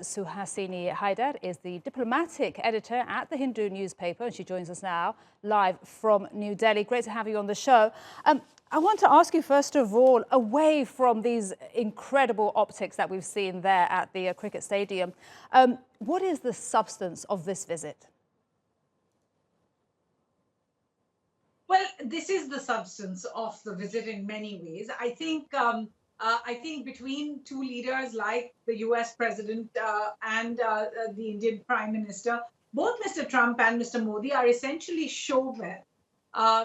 Suhasini Haidar is the diplomatic editor at the Hindu newspaper, and she joins us now live from New Delhi. Great to have you on the show. I want to ask you, first of all, away from these incredible optics that we've seen there at the cricket stadium, what is the substance of this visit? Well, this is the substance of the visit in many ways. I think between two leaders like the US President and the Indian Prime Minister, both Mr. Trump and Mr. Modi are essentially showmen.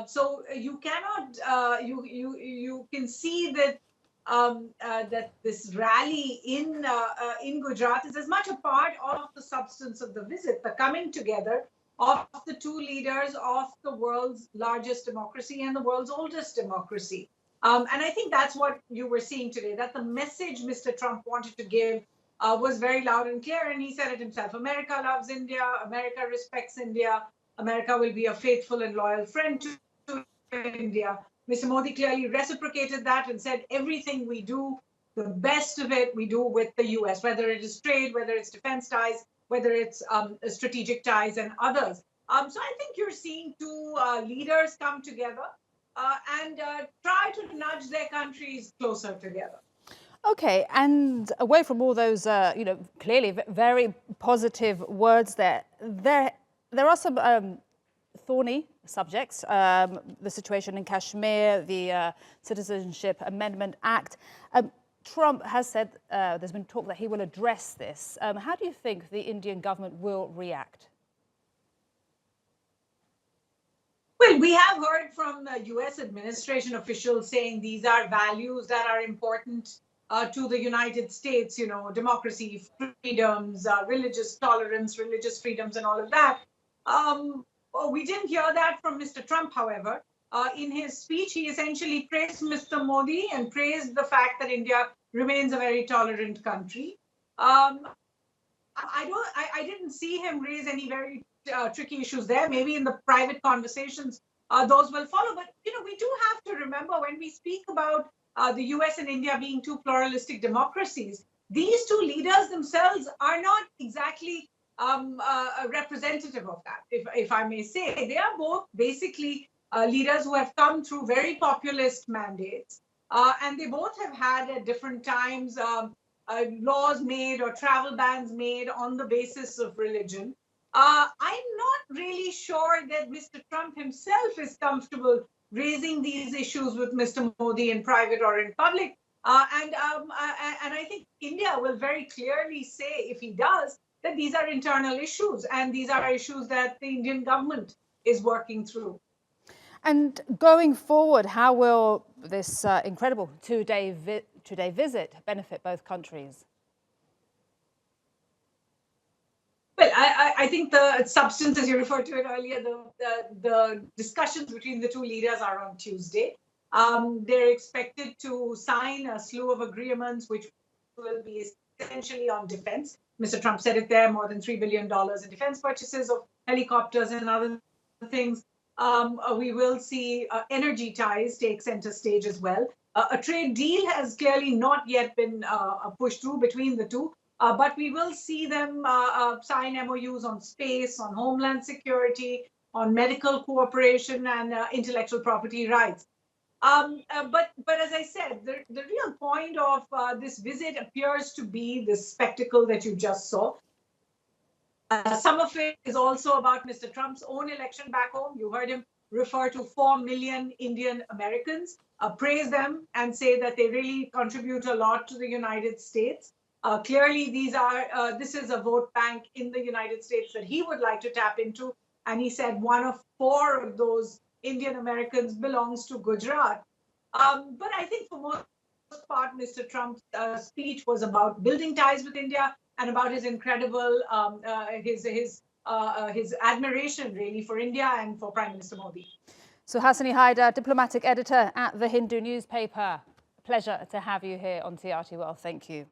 So you cannot, you can see that that this rally in Gujarat is as much a part of the substance of the visit, the coming together of the two leaders of the world's largest democracy and the world's oldest democracy. And I think that's what you were seeing today, that the message Mr. Trump wanted to give was very loud and clear. And he said it himself: America loves India, America respects India, America will be a faithful and loyal friend to India. Mr. Modi clearly reciprocated that and said everything we do, the best of it, we do with the US, whether it is trade, whether it's defense ties, whether it's strategic ties and others. So I think you're seeing two leaders come together and try to nudge their countries closer together. Okay, and away from all those, clearly very positive words there are some thorny subjects, the situation in Kashmir, the Citizenship Amendment Act. Trump has said there's been talk that he will address this. How do you think the Indian government will react? Well, we have heard from the US administration officials saying these are values that are important to the United States, democracy, freedoms, religious tolerance, religious freedoms, and all of that. We didn't hear that from Mr. Trump, however. In his speech, he essentially praised Mr. Modi and praised the fact that India remains a very tolerant country. I didn't see him raise any very tricky issues there. Maybe in the private conversations, those will follow. But, we do have to remember, when we speak about the US and India being two pluralistic democracies, these two leaders themselves are not exactly a representative of that, if I may say. They are both basically leaders who have come through very populist mandates, and they both have had at different times laws made or travel bans made on the basis of religion. I'm not really sure that Mr. Trump himself is comfortable raising these issues with Mr. Modi in private or in public. And I think India will very clearly say, if he does, that these are internal issues and these are issues that the Indian government is working through. And going forward, how will this incredible two-day visit benefit both countries? Well, I think the substance, as you referred to it earlier, the discussions between the two leaders are on Tuesday. They're expected to sign a slew of agreements, which will be essentially on defense. Mr. Trump said it there: more than $3 billion in defense purchases of helicopters and other things. We will see energy ties take center stage as well. A trade deal has clearly not yet been pushed through between the two, but we will see them sign MOUs on space, on homeland security, on medical cooperation and intellectual property rights. But as I said, the real point of this visit appears to be the spectacle that you just saw. Some of it is also about Mr. Trump's own election back home. You heard him refer to 4 million Indian Americans, praise them and say that they really contribute a lot to the United States. Clearly, this is a vote bank in the United States that he would like to tap into. And he said one of 4 of those Indian Americans belongs to Gujarat. But I think for most part, Mr. Trump's speech was about building ties with India and about his incredible, his admiration really for India and for Prime Minister Modi. Suhasini Haidar, diplomatic editor at the Hindu newspaper. Pleasure to have you here on TRT World. Thank you.